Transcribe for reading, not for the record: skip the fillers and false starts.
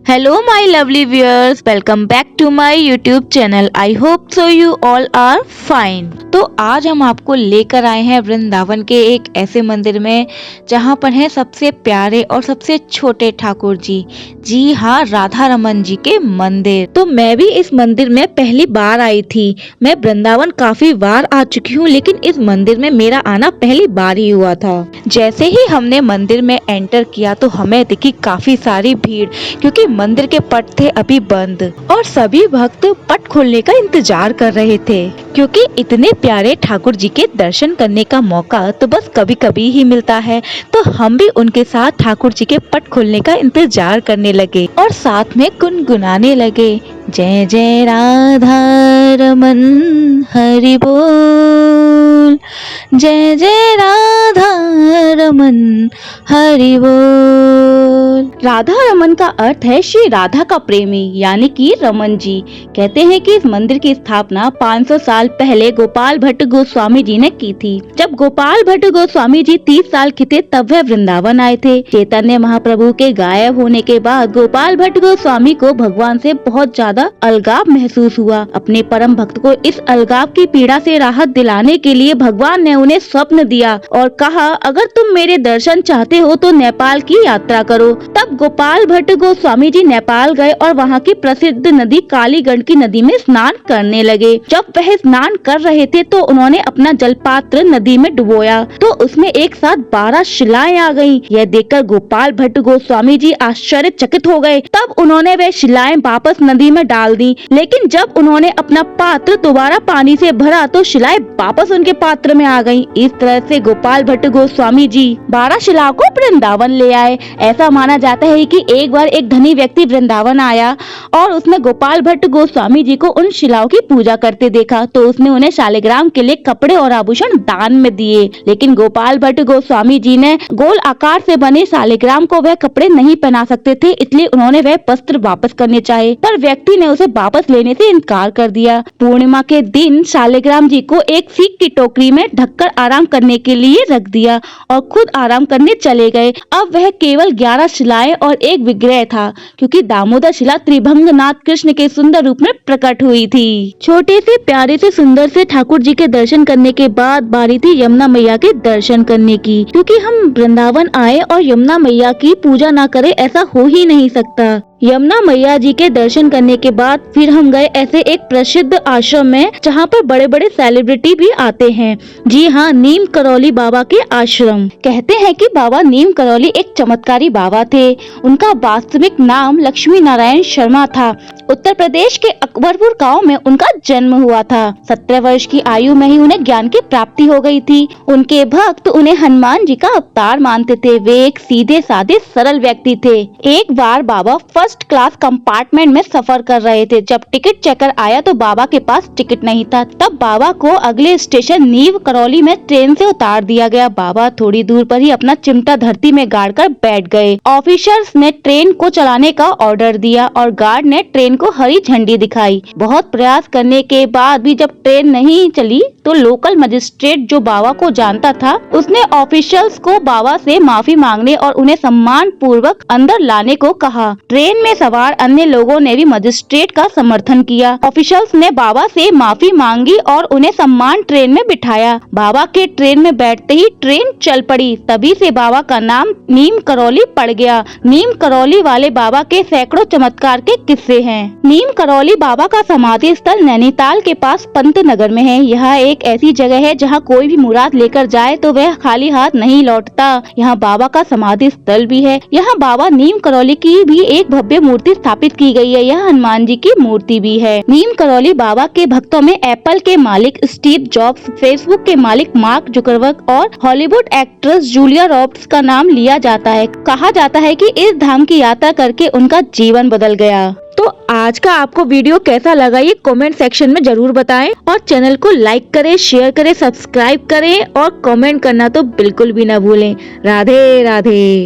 Hello my lovely viewers, welcome back to my YouTube channel. I hope so you all are fine. तो आज हम आपको लेकर आए हैं वृंदावन के एक ऐसे मंदिर में जहाँ पर है सबसे प्यारे और सबसे छोटे ठाकुर जी। जी हाँ, राधा रमन जी के मंदिर। तो मैं भी इस मंदिर में पहली बार आई थी। मैं वृंदावन काफी बार आ चुकी हूँ, लेकिन इस मंदिर में मेरा आना पहली बार ही हुआ था। जैसे ही हमने मंदिर में एंटर किया तो हमें दिखी काफी सारी भीड़, क्योंकि मंदिर के पट थे अभी बंद और सभी भक्त पट खोलने का इंतजार कर रहे थे, क्योंकि इतने प्यारे ठाकुर जी के दर्शन करने का मौका तो बस कभी कभी ही मिलता है। तो हम भी उनके साथ ठाकुर जी के पट खोलने का इंतजार करने लगे और साथ में गुनगुनाने लगे, जय जय राधा रमन हरि बोल, जय जय राधा रमन हरि बोल। राधा रमन का अर्थ है श्री राधा का प्रेमी, यानी कि रमन जी। कहते हैं कि इस मंदिर की स्थापना 500 साल पहले गोपाल भट्ट गोस्वामी जी ने की थी। जब गोपाल भट्ट गोस्वामी जी 30 साल के थे तब वह वृंदावन आए थे। चैतन्य महाप्रभु के गायब होने के बाद गोपाल भट्ट गोस्वामी को भगवान से बहुत ज्यादा अलगाव महसूस हुआ। अपने परम भक्त को इस अलगाव की पीड़ा से राहत दिलाने के लिए भगवान ने उन्हें स्वप्न दिया और कहा, अगर तुम मेरे दर्शन चाहते हो तो नेपाल की यात्रा करो। तब गोपाल भट्ट गोस्वामी जी नेपाल गए और वहाँ की प्रसिद्ध नदी काली गंडकी नदी में स्नान करने लगे। जब वह स्नान कर रहे थे तो उन्होंने अपना जलपात्र नदी में डुबोया तो उसमें एक साथ 12 शिलाएं आ गयी। यह देखकर गोपाल भट्ट गोस्वामी जी आश्चर्यचकित हो गए। तब उन्होंने वह शिलाएं वापस नदी में डाल दी, लेकिन जब उन्होंने अपना पात्र दोबारा पानी से भरा तो शिलाएं वापस उनके पात्र में आ गयी। इस तरह से गोपाल भट्ट गोस्वामी जी 12 शिलाओं को वृंदावन ले आए। ऐसा माना जाता है कि एक बार एक धनी व्यक्ति वृंदावन आया और उसने गोपाल भट्ट गोस्वामी जी को उन शिलाओं की पूजा करते देखा, तो उसने उन्हें शालिग्राम के लिए कपड़े और आभूषण दान में दिए। लेकिन गोपाल भट्ट गोस्वामी जी ने गोल आकार से बने शालिग्राम को वह कपड़े नहीं पहना सकते थे, इसलिए उन्होंने वह वस्त्र वापस करने चाहे, पर व्यक्ति ने उसे वापस लेने से इनकार कर दिया। पूर्णिमा के दिन शालिग्राम जी को एक सीक की टोकरी में ढककर आराम करने के लिए रख दिया और खुद आराम करने चले गए। अब वह केवल 11 शिलाएं और एक विग्रह था, क्योंकि दामोदर शिला त्रिभंगनाथ कृष्ण के सुंदर रूप में प्रकट हुई थी। छोटे से प्यारे से सुंदर से ठाकुर जी के दर्शन करने के बाद बारी थी यमुना मैया के दर्शन करने की, क्योंकि हम वृंदावन आए और यमुना मैया की पूजा ना करें ऐसा हो ही नहीं सकता। यमुना मैया जी के दर्शन करने के बाद फिर हम गए ऐसे एक प्रसिद्ध आश्रम में जहाँ पर बड़े बड़े सेलिब्रिटी भी आते हैं। जी हाँ, नीम करौली बाबा के आश्रम। कहते हैं कि बाबा नीम करौली एक चमत्कारी बाबा थे। उनका वास्तविक नाम लक्ष्मी नारायण शर्मा था। उत्तर प्रदेश के अकबरपुर गांव में उनका जन्म हुआ था। 17 वर्ष की आयु में ही उन्हें ज्ञान की प्राप्ति हो गई थी। उनके भक्त उन्हें हनुमान जी का अवतार मानते थे। वे एक सीधे साधे सरल व्यक्ति थे। एक बार बाबा फर्स्ट क्लास कंपार्टमेंट में सफर कर रहे थे। जब टिकट चेकर आया तो बाबा के पास टिकट नहीं था। तब बाबा को अगले स्टेशन नीम करौली में ट्रेन से उतार दिया गया। बाबा थोड़ी दूर पर ही अपना चिमटा धरती में गाड़कर बैठ गए। ऑफिसर्स ने ट्रेन को चलाने का ऑर्डर दिया और गार्ड ने ट्रेन को हरी झंडी दिखाई। बहुत प्रयास करने के बाद भी जब ट्रेन नहीं चली तो लोकल मजिस्ट्रेट जो बाबा को जानता था, उसने ऑफिशियल्स को बाबा से माफी मांगने और उन्हें सम्मान पूर्वक अंदर लाने को कहा। ट्रेन में सवार अन्य लोगों ने भी मजिस्ट्रेट का समर्थन किया। ऑफिशियल्स ने बाबा से माफी मांगी और उन्हें सम्मान ट्रेन में बिठाया। बाबा के ट्रेन में बैठते ही ट्रेन चल पड़ी। तभी से बाबा का नाम नीम करौली पड़ गया। नीम करौली वाले बाबा के सैकड़ों चमत्कार के किस्से हैं। नीम करौली बाबा का समाधि स्थल नैनीताल के पास पंत नगर में है। यह एक ऐसी जगह है जहां कोई भी मुराद लेकर जाए तो वह खाली हाथ नहीं लौटता। यहाँ बाबा का समाधि स्थल भी है। यहाँ बाबा नीम करौली की भी एक भव्य मूर्ति स्थापित की गई है। यह हनुमान जी की मूर्ति भी है। नीम करौली बाबा के भक्तों में एप्पल के मालिक स्टीव जॉब्स, फेसबुक के मालिक मार्क जुकरबर्ग और हॉलीवुड एक्ट्रेस जूलिया रॉबर्ट्स का नाम लिया जाता है। कहा जाता है कि इस धाम की यात्रा करके उनका जीवन बदल गया। तो आज का आपको वीडियो कैसा लगा ये कमेंट सेक्शन में जरूर बताएं और चैनल को लाइक करें, शेयर करें, सब्सक्राइब करें और कमेंट करना तो बिल्कुल भी ना भूलें। राधे राधे।